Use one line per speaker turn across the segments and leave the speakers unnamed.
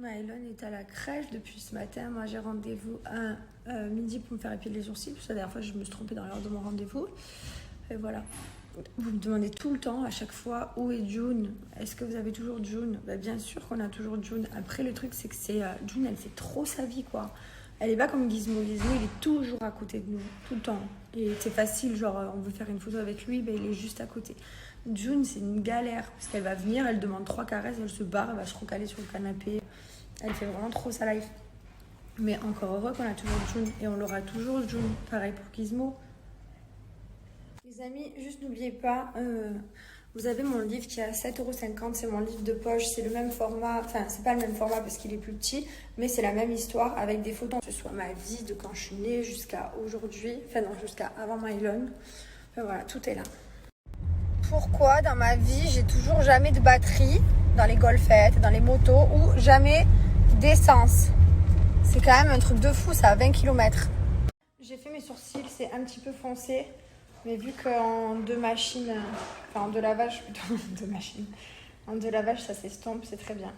Mylon est à la crèche depuis ce matin. Moi, j'ai rendez-vous à midi pour me faire épiler les sourcils. Parce que la dernière fois, je me suis trompée dans l'heure de mon rendez-vous. Et voilà. Vous me demandez tout le temps, à chaque fois, où est June? Est-ce que vous avez toujours June? Bien sûr qu'on a toujours June. Après, le truc, c'est que June, elle fait trop sa vie, quoi. Elle est pas comme Gizmo. Gizmo, il est toujours à côté de nous, tout le temps. Et c'est facile, genre, on veut faire une photo avec lui, il est juste à côté. June, c'est une galère, parce qu'elle va venir, elle demande 3 caresses, elle se barre, elle va se recaler sur le canapé. Elle fait vraiment trop sa life. Mais encore heureux qu'on a toujours June, et on l'aura toujours June. Pareil pour Gizmo. Les amis, juste n'oubliez pas, vous avez mon livre qui est à 7,50 €, c'est mon livre de poche, c'est le même format, enfin c'est pas le même format parce qu'il est plus petit, mais c'est la même histoire avec des photos, que ce soit ma vie de quand je suis née jusqu'à aujourd'hui, enfin non, jusqu'à avant Mylon, enfin voilà, tout est là. Pourquoi dans ma vie j'ai toujours jamais de batterie dans les golfettes, dans les motos, ou jamais d'essence? C'est quand même un truc de fou, ça, à 20 km. J'ai fait mes sourcils, c'est un petit peu foncé. Mais vu qu'en deux machines, enfin en deux lavages plutôt, en deux lavages ça s'estompe, c'est très bien.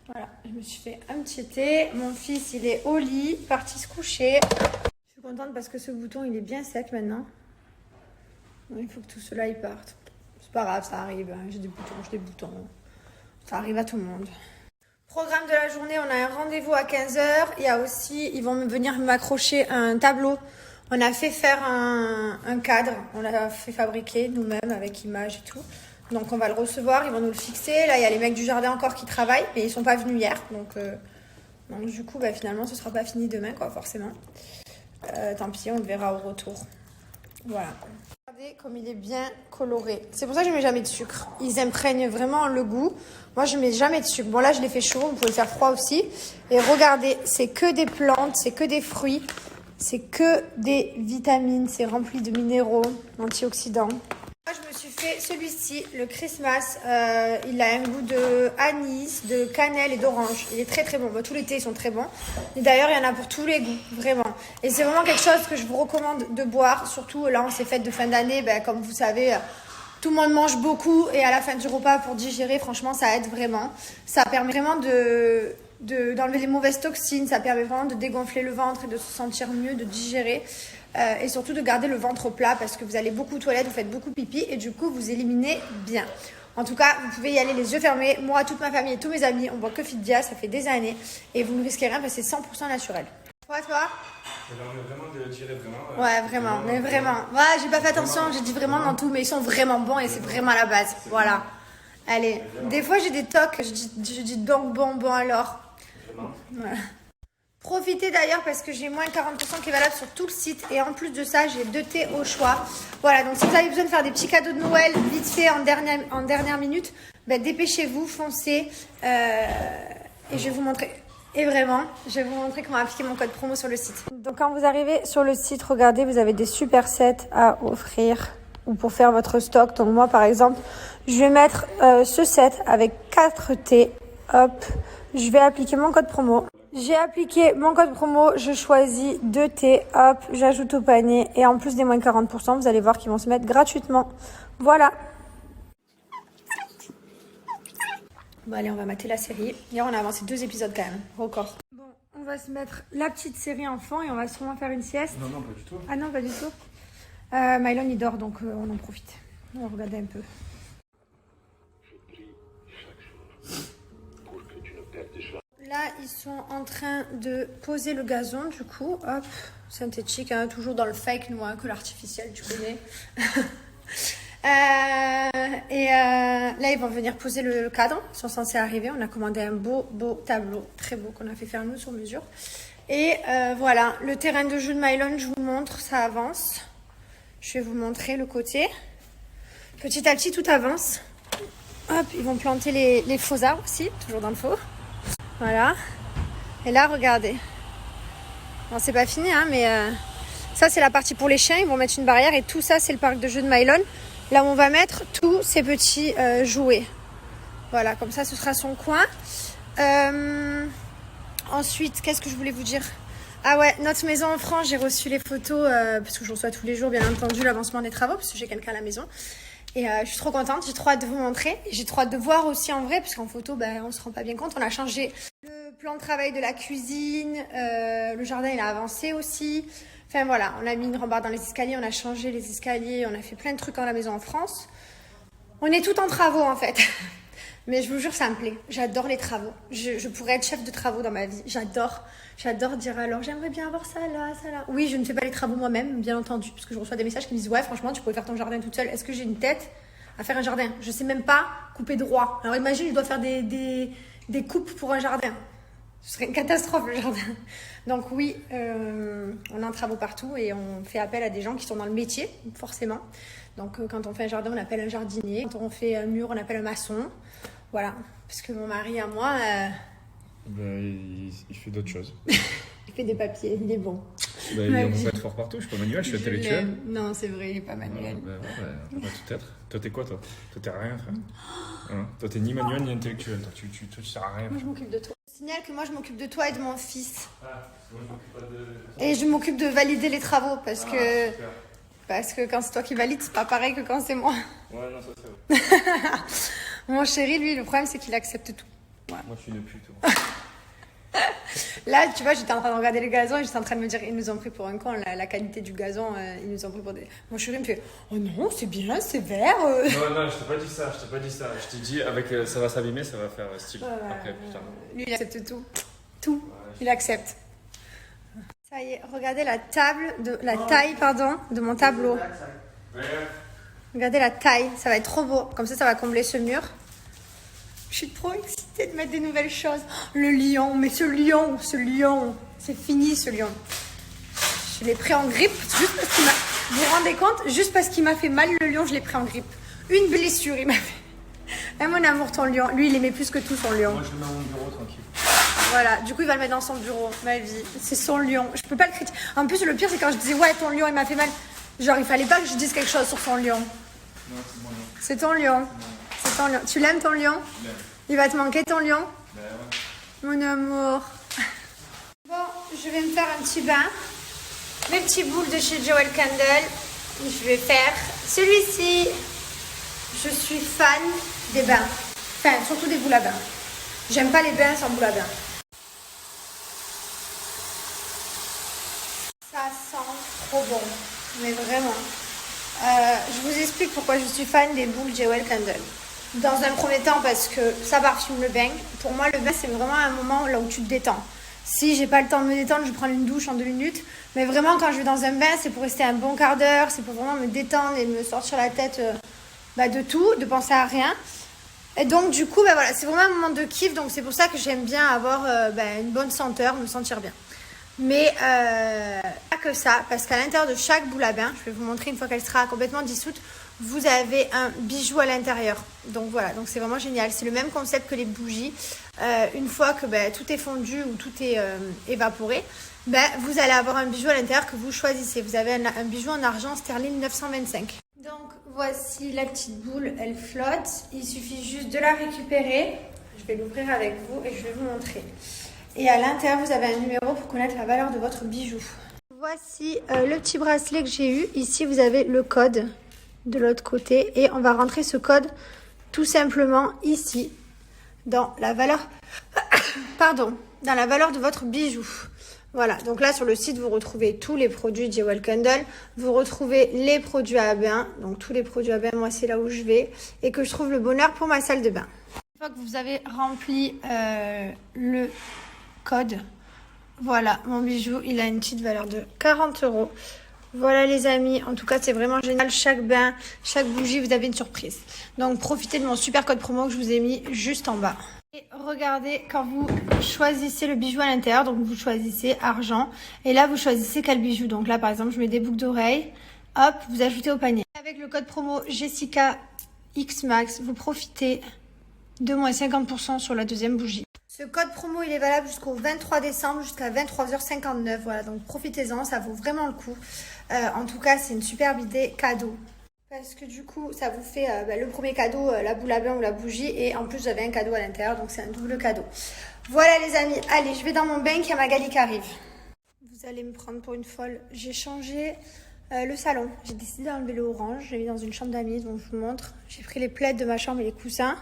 Voilà, je me suis fait un petit thé. Mon fils il est au lit, parti se coucher. Je suis contente parce que ce bouton il est bien sec maintenant. Il faut que tout cela il parte. C'est pas grave, ça arrive, j'ai des boutons. Ça arrive à tout le monde. Programme de la journée, on a un rendez-vous à 15 h. Il y a aussi, ils vont venir m'accrocher un tableau. On a fait faire un cadre, on l'a fait fabriquer nous-mêmes avec images et tout. Donc on va le recevoir, ils vont nous le fixer. Là, il y a les mecs du jardin encore qui travaillent, mais ils sont pas venus hier. Donc du coup, finalement, ce sera pas fini demain, quoi, forcément. Tant pis, on le verra au retour. Voilà. Regardez comme il est bien coloré. C'est pour ça que je mets jamais de sucre. Ils imprègnent vraiment le goût. Moi, je mets jamais de sucre. Bon, là, je l'ai fait chaud, vous pouvez le faire froid aussi. Et regardez, c'est que des plantes, c'est que des fruits. C'est que des vitamines, c'est rempli de minéraux, antioxydants. Moi, je me suis fait celui-ci, le Christmas. Il a un goût de anis, de cannelle et d'orange. Il est très très bon. Tous les thés sont très bons. Et d'ailleurs, il y en a pour tous les goûts, vraiment. Et c'est vraiment quelque chose que je vous recommande de boire. Surtout là, en ces fêtes de fin d'année, comme vous savez, tout le monde mange beaucoup. Et à la fin du repas, pour digérer, franchement, ça aide vraiment. Ça permet vraiment d'enlever les mauvaises toxines, ça permet vraiment de dégonfler le ventre et de se sentir mieux, de digérer et surtout de garder le ventre plat parce que vous allez beaucoup aux toilettes, vous faites beaucoup pipi et du coup vous éliminez bien. En tout cas, vous pouvez y aller les yeux fermés. Moi, toute ma famille et tous mes amis, on boit que Fidia, ça fait des années et vous ne risquez rien parce que c'est 100% naturel. Toi
Ça permet vraiment de tirer vraiment.
Ouais, vraiment, mais vraiment. Ouais, j'ai pas fait attention, j'ai dit vraiment dans tout, mais ils sont vraiment bons et c'est vraiment la base. Voilà. Allez, des fois j'ai des tocs, je dis donc bon alors. Voilà. Profitez d'ailleurs parce que j'ai moins 40% qui est valable sur tout le site et en plus de ça j'ai 2 thés au choix. Voilà, donc si vous avez besoin de faire des petits cadeaux de Noël vite fait en dernière minute, dépêchez-vous, foncez et je vais vous montrer. Et vraiment, je vais vous montrer comment appliquer mon code promo sur le site. Donc quand vous arrivez sur le site, regardez, vous avez des super sets à offrir ou pour faire votre stock. Donc moi par exemple, je vais mettre ce set avec 4 thés. Hop, je vais appliquer mon code promo. J'ai appliqué mon code promo, je choisis 2 thés, hop, j'ajoute au panier et en plus des moins 40%, vous allez voir qu'ils vont se mettre gratuitement. Voilà. Bon allez, on va mater la série. Hier on a avancé 2 épisodes quand même, record. Bon, on va se mettre la petite série enfant et on va sûrement faire une sieste.
Non, pas du tout.
Ah non, pas du tout. Mylon il dort donc on en profite. On va regarder un peu. Là, ils sont en train de poser le gazon, du coup, hop, synthétique, toujours dans le fake, nous, que l'artificiel, tu connais. Là, ils vont venir poser le cadre, ils sont censés arriver. On a commandé un beau tableau, très beau, qu'on a fait faire nous sur mesure. Et voilà, le terrain de jeu de Mylon, je vous le montre, ça avance. Je vais vous montrer le côté. Petit à petit, tout avance. Hop, ils vont planter les faux arbres aussi, toujours dans le faux. Voilà. Et là, regardez. Bon, c'est pas fini, mais ça, c'est la partie pour les chiens. Ils vont mettre une barrière et tout ça, c'est le parc de jeux de Mylon. Là où on va mettre tous ces petits jouets. Voilà, comme ça, ce sera son coin. Ensuite, qu'est-ce que je voulais vous dire? Ah ouais, notre maison en France, j'ai reçu les photos parce que je reçois tous les jours, bien entendu, l'avancement des travaux parce que j'ai quelqu'un à la maison. Et je suis trop contente, j'ai trop hâte de vous montrer. J'ai trop hâte de voir aussi en vrai, parce qu'en photo, on se rend pas bien compte. On a changé le Le plan de travail de la cuisine, le jardin il a avancé aussi. Enfin voilà, on a mis une rambarde dans les escaliers, on a changé les escaliers, on a fait plein de trucs dans la maison en France. On est tout en travaux en fait. Mais je vous jure, ça me plaît. J'adore les travaux. Je pourrais être chef de travaux dans ma vie. J'adore dire alors, j'aimerais bien avoir ça là, ça là. Oui, je ne fais pas les travaux moi-même, bien entendu, parce que je reçois des messages qui me disent ouais, franchement, tu pourrais faire ton jardin toute seule. Est-ce que j'ai une tête à faire un jardin? Je sais même pas couper droit. Alors imagine, je dois faire des coupes pour un jardin. Ce serait une catastrophe le jardin. Donc oui, on a un travaux partout et on fait appel à des gens qui sont dans le métier, forcément. Donc quand on fait un jardin, on appelle un jardinier. Quand on fait un mur, on appelle un maçon. Voilà, parce que mon mari à moi...
il fait d'autres choses.
Il fait des papiers, il est bon.
Il ne peut pas être fort partout, je suis pas manuel, je suis intellectuel.
Non, c'est vrai, il est pas manuel.
On va tout être. Toi, t'es quoi, toi? Toi, t'es rien, frère. Hein? Toi, t'es ni manuel ni intellectuel. Toi, tu sers à rien.
Moi, je m'occupe de toi. Je signale que moi, je m'occupe de toi et de mon fils.
Ah, parce que moi, je m'occupe pas de...
Et je m'occupe de valider les travaux parce que...
super.
Parce que quand c'est toi qui valides, c'est pas pareil que quand c'est moi.
Ouais, non, ça c'est vrai.
Mon chéri, lui, le problème, c'est qu'il accepte tout.
Moi, je suis une pute.
Là, tu vois, j'étais en train de regarder le gazon et j'étais en train de me dire, ils nous ont pris pour un con, la qualité du gazon, ils nous ont pris pour des... Mon chéri me fait, oh non, c'est bien, c'est vert.
Non, je t'ai pas dit ça, Je t'ai dit, avec ça va s'abîmer, ça va faire style. Après, putain.
Lui, il accepte tout. Tout, il accepte. Ça y est, regardez la taille, de mon tableau. Regardez la taille, ça va être trop beau. Comme ça va combler ce mur. Je suis trop excitée de mettre des nouvelles choses. Le lion, mais ce lion, c'est fini ce lion. Je l'ai pris en grippe juste parce qu'il m'a... Vous vous rendez compte? Juste parce qu'il m'a fait mal le lion, je l'ai pris en grippe. Une blessure, il m'a fait. Eh, mon amour, ton lion. Lui, il aimait plus que tout son lion.
Moi, je le mets à mon bureau tranquille.
Voilà, du coup, il va le mettre dans son bureau, ma vie. C'est son lion. Je peux pas le critiquer. En plus, le pire, c'est quand je disais, ouais, ton lion, il m'a fait mal. Genre, il fallait pas que je dise quelque chose sur son lion.
Non, c'est mon lion.
C'est ton lion. C'est ton lion. Tu l'aimes, ton lion?
Je l'aime.
Il va te manquer, ton lion?
Ben ouais.
Mon amour. Bon, je vais me faire un petit bain. Mes petits boules de chez Joel Candle. Je vais faire celui-ci. Je suis fan des bains. Enfin, surtout des boules à bain. J'aime pas les bains sans boules à bain. Ça sent trop bon. Mais vraiment. Je vous explique pourquoi je suis fan des boules Joel Candle. Dans un premier temps, parce que ça parfume le bain. Pour moi, le bain, c'est vraiment un moment là où tu te détends. Si j'ai pas le temps de me détendre, je prends une douche en 2 minutes. Mais vraiment, quand je vais dans un bain, c'est pour rester un bon quart d'heure. C'est pour vraiment me détendre et me sortir la tête de tout, de penser à rien. Et donc, du coup, voilà, c'est vraiment un moment de kiff. Donc, c'est pour ça que j'aime bien avoir une bonne senteur, me sentir bien. Mais pas que ça, parce qu'à l'intérieur de chaque boule à bain, je vais vous montrer une fois qu'elle sera complètement dissoute, vous avez un bijou à l'intérieur. Donc voilà, donc c'est vraiment génial. C'est le même concept que les bougies. Une fois que tout est fondu ou tout est évaporé, vous allez avoir un bijou à l'intérieur que vous choisissez. Vous avez un bijou en argent sterling 925. Donc voici la petite boule, elle flotte. Il suffit juste de la récupérer. Je vais l'ouvrir avec vous et je vais vous montrer. Et à l'intérieur, vous avez un numéro pour connaître la valeur de votre bijou. Voici le petit bracelet que j'ai eu. Ici, vous avez le code de l'autre côté. Et on va rentrer ce code tout simplement ici, dans la valeur, dans la valeur de votre bijou. Voilà, donc là sur le site, vous retrouvez tous les produits Joel Candle. Vous retrouvez les produits à bain. Donc tous les produits à bain, moi c'est là où je vais. Et que je trouve le bonheur pour ma salle de bain. Une fois que vous avez rempli le code, voilà, mon bijou, il a une petite valeur de 40 €. Voilà les amis, en tout cas c'est vraiment génial. Chaque bain, chaque bougie, vous avez une surprise. Donc profitez de mon super code promo que je vous ai mis juste en bas. Et regardez, quand vous choisissez le bijou à l'intérieur, donc vous choisissez argent. Et là, vous choisissez quel bijou. Donc là, par exemple, je mets des boucles d'oreilles. Hop, vous ajoutez au panier. Avec le code promo Jessica XMAX, vous profitez de moins 50% sur la deuxième bougie. Ce code promo, il est valable jusqu'au 23 décembre, jusqu'à 23h59. Voilà, donc profitez-en, ça vaut vraiment le coup. En tout cas, c'est une superbe idée cadeau. Parce que du coup, ça vous fait le premier cadeau, la boule à bain ou la bougie. Et en plus, j'avais un cadeau à l'intérieur, donc c'est un double cadeau. Voilà les amis, allez, je vais dans mon bain, qu'il y a Magali qui arrive. Vous allez me prendre pour une folle. J'ai changé le salon. J'ai décidé d'enlever le orange. Je l'ai mis dans une chambre d'amis, donc je vous montre. J'ai pris les plaids de ma chambre et les coussins.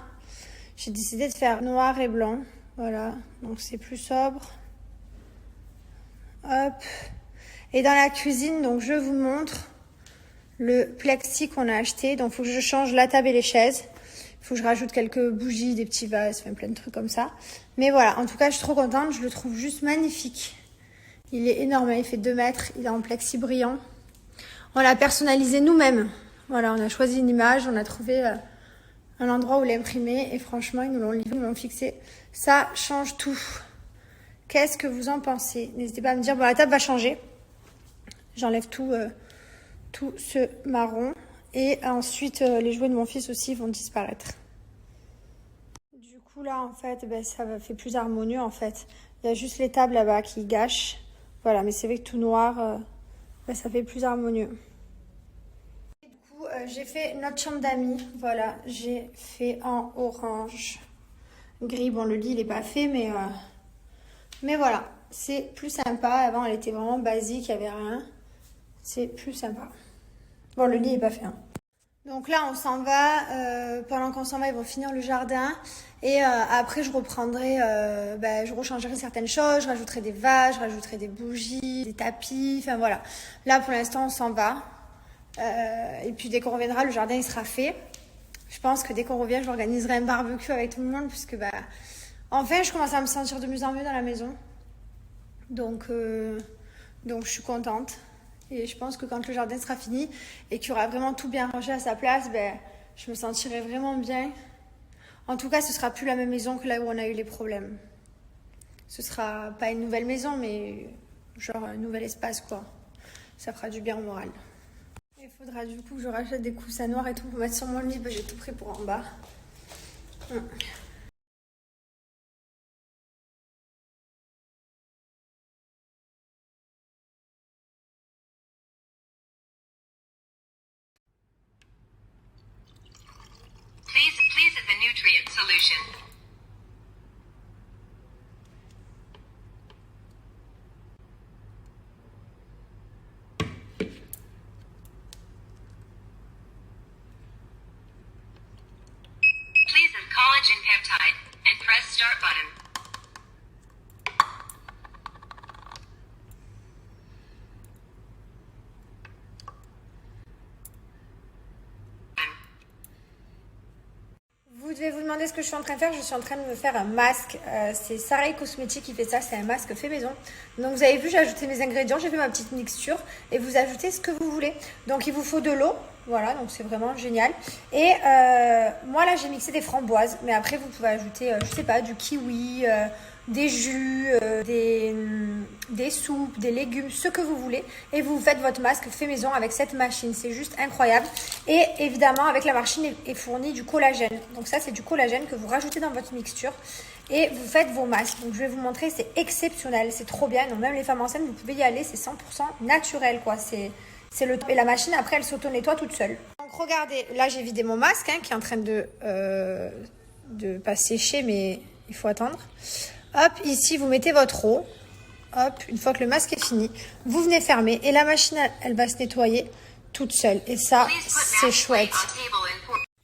J'ai décidé de faire noir et blanc. Voilà, donc c'est plus sobre. Hop. Et dans la cuisine, donc je vous montre le plexi qu'on a acheté. Donc il faut que je change la table et les chaises. Il faut que je rajoute quelques bougies, des petits vases, enfin plein de trucs comme ça. Mais voilà, en tout cas, je suis trop contente. Je le trouve juste magnifique. Il est énorme, il fait 2 mètres. Il est en plexi brillant. On l'a personnalisé nous-mêmes. Voilà, on a choisi une image, on a trouvé un endroit où l'imprimer. Et franchement, ils nous l'ont livré, ils nous l'ont fixé. Ça change tout. Qu'est-ce que vous en pensez? N'hésitez pas à me dire. Bon, la table va changer. J'enlève tout ce marron. Et ensuite, les jouets de mon fils aussi vont disparaître. Du coup, là, en fait, ça fait plus harmonieux, en fait. Il y a juste les tables là-bas qui gâchent. Voilà, mais c'est vrai que tout noir, ça fait plus harmonieux. Et du coup, j'ai fait notre chambre d'amis. Voilà, j'ai fait en orange. Gris, bon, le lit, il n'est pas fait, mais voilà. C'est plus sympa. Avant, elle était vraiment basique, il n'y avait rien. C'est plus sympa. Bon, le lit n'est pas fait. Hein. Donc là, on s'en va. Pendant qu'on s'en va, ils vont finir le jardin. Et après, je reprendrai, je rechangerai certaines choses. Je rajouterai des vases, je rajouterai des bougies, des tapis. Enfin, voilà. Là, pour l'instant, on s'en va. Et puis, dès qu'on reviendra, le jardin, il sera fait. Je pense que dès qu'on revient, j'organiserai un barbecue avec tout le monde. Puisque, enfin, je commence à me sentir de mieux en mieux dans la maison. Donc je suis contente. Et je pense que quand le jardin sera fini et qu'il y aura vraiment tout bien rangé à sa place, je me sentirai vraiment bien. En tout cas, ce sera plus la même maison que là où on a eu les problèmes. Ce sera pas une nouvelle maison, mais genre un nouvel espace, quoi. Ça fera du bien au moral. Il faudra du coup que je rachète des coussins noirs et tout pour mettre sur mon lit. J'ai tout pris pour en bas.
Please add the nutrient solution. Please add collagen peptide and press start button.
Vous devez vous demander ce que je suis en train de faire. Je suis en train de me faire un masque. C'est Sarai Cosmétique qui fait ça. C'est un masque fait maison. Donc vous avez vu, j'ai ajouté mes ingrédients. J'ai fait ma petite mixture. Et vous ajoutez ce que vous voulez. Donc il vous faut de l'eau. Voilà, donc c'est vraiment génial. Et moi là, j'ai mixé des framboises. Mais après, vous pouvez ajouter, je sais pas, du kiwi, des jus, des soupes, des légumes, ce que vous voulez. Et vous faites votre masque fait maison avec cette machine. C'est juste incroyable. Et évidemment, avec la machine est fourni du collagène. Donc ça, c'est du collagène que vous rajoutez dans votre mixture. Et vous faites vos masques. Donc je vais vous montrer, c'est exceptionnel. C'est trop bien. Donc même les femmes enceintes, vous pouvez y aller. C'est 100% naturel, quoi. C'est le top. Et la machine, après, elle s'auto-nettoie toute seule. Donc regardez, là, j'ai vidé mon masque qui est en train de pas sécher, mais il faut attendre. Hop, ici, vous mettez votre eau. Hop, une fois que le masque est fini, vous venez fermer et la machine, elle va se nettoyer toute seule. Et ça, c'est chouette.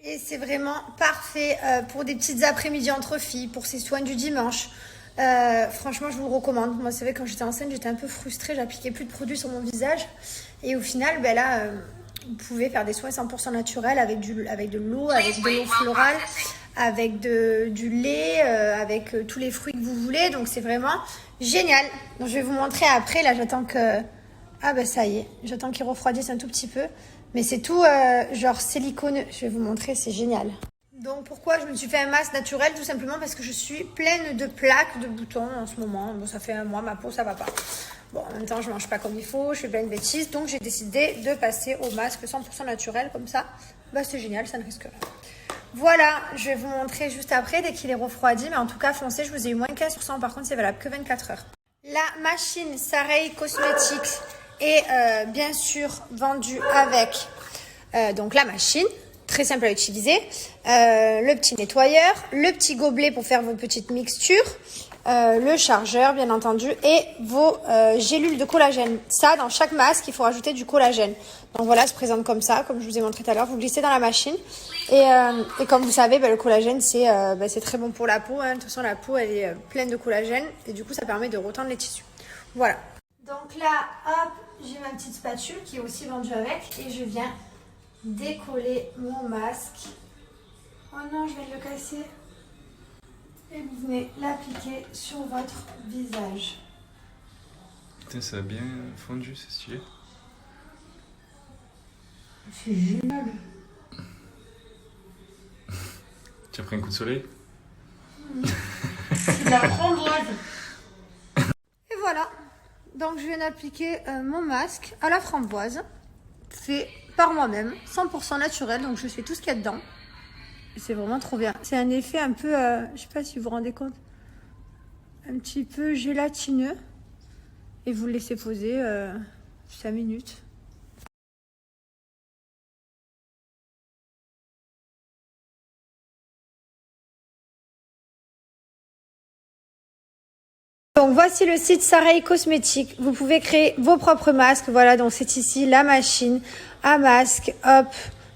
Et c'est vraiment parfait pour des petites après-midi entre filles, pour ces soins du dimanche. Franchement, je vous le recommande. Moi, c'est vrai, quand j'étais enceinte, j'étais un peu frustrée. J'appliquais plus de produits sur mon visage. Et au final, là, vous pouvez faire des soins 100% naturels avec de l'eau, avec de l'eau florale, avec du lait, avec tous les fruits que vous voulez. Donc, c'est vraiment génial. Donc, je vais vous montrer après. Là, j'attends que... ça y est. J'attends qu'il refroidisse un tout petit peu. Mais c'est tout genre siliconeux. Je vais vous montrer, c'est génial. Donc, pourquoi je me suis fait un masque naturel? Tout simplement parce que je suis pleine de plaques, de boutons en ce moment. Bon, ça fait un mois, ma peau, ça va pas. Bon, en même temps, je mange pas comme il faut, je fais plein de bêtises. Donc, j'ai décidé de passer au masque 100% naturel. Comme ça, c'est génial, ça ne risque rien. Voilà, je vais vous montrer juste après, dès qu'il est refroidi. Mais en tout cas, foncez, je vous ai eu moins 15%. Par contre, c'est valable que 24 heures. La machine Sarai Cosmetics est bien sûr vendue avec donc la machine. Très simple à utiliser. Le petit nettoyeur, le petit gobelet pour faire vos petites mixtures. le chargeur bien entendu et vos gélules de collagène. Ça, dans chaque masque, il faut rajouter du collagène. Donc voilà, ça se présente comme ça, comme je vous ai montré tout à l'heure. Vous glissez dans la machine et comme vous savez, le collagène c'est très bon pour la peau. Hein. De toute façon, la peau elle est pleine de collagène et du coup ça permet de retendre les tissus. Voilà. Donc là, hop, j'ai ma petite spatule qui est aussi vendue avec et je viens décoller mon masque. Oh non, je vais le casser. Et vous venez l'appliquer sur votre visage.
Putain, ça a bien fondu, c'est stylé.
C'est génial.
Tu as pris un coup de soleil?
C'est de la framboise. Et voilà. Donc je viens d'appliquer mon masque à la framboise. Fait par moi-même, 100% naturel. Donc je fais tout ce qu'il y a dedans. C'est vraiment trop bien. C'est un effet un peu, je sais pas si vous vous rendez compte, un petit peu gélatineux. Et vous le laissez poser 5 minutes. Donc voici le site Sareil Cosmétiques. Vous pouvez créer vos propres masques. Voilà, donc c'est ici la machine à masque. Hop.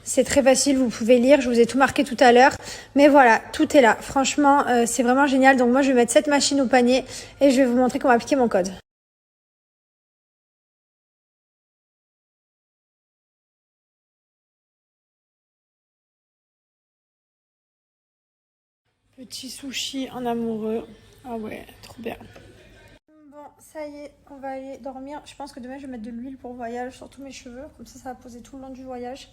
C'est très facile, vous pouvez lire, je vous ai tout marqué tout à l'heure. Mais voilà, tout est là. Franchement, c'est vraiment génial. Donc moi, je vais mettre cette machine au panier et je vais vous montrer comment appliquer mon code. Petit sushi en amoureux. Ah ouais, trop bien. Bon, ça y est, on va aller dormir. Je pense que demain, je vais mettre de l'huile pour le voyage sur tous mes cheveux. Comme ça va poser tout le long du voyage.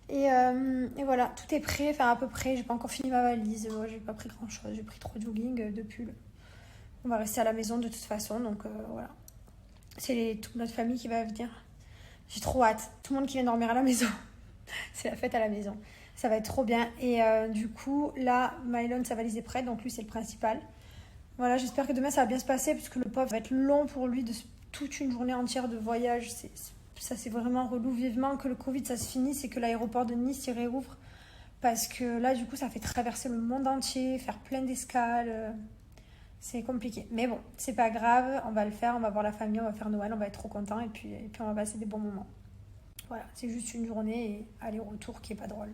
Et voilà, tout est prêt, enfin à peu près. J'ai pas encore fini ma valise. Moi, j'ai pas pris grand chose. J'ai pris 3 jogging, 2 pulls. On va rester à la maison de toute façon. Donc voilà. C'est toute notre famille qui va venir. J'ai trop hâte. Tout le monde qui vient dormir à la maison. C'est la fête à la maison. Ça va être trop bien. Et du coup, là, Mylon, sa valise est prête. Donc lui, c'est le principal. Voilà, j'espère que demain, ça va bien se passer. Puisque le pauvre, ça va être long pour lui de toute une journée entière de voyage. Ça, c'est vraiment relou. Vivement que le Covid, ça se finisse et que l'aéroport de Nice y réouvre. Parce que là, du coup, ça fait traverser le monde entier, faire plein d'escales. C'est compliqué. Mais bon, c'est pas grave. On va le faire. On va voir la famille. On va faire Noël. On va être trop contents. Et puis on va passer des bons moments. Voilà, c'est juste une journée et aller-retour qui est pas drôle.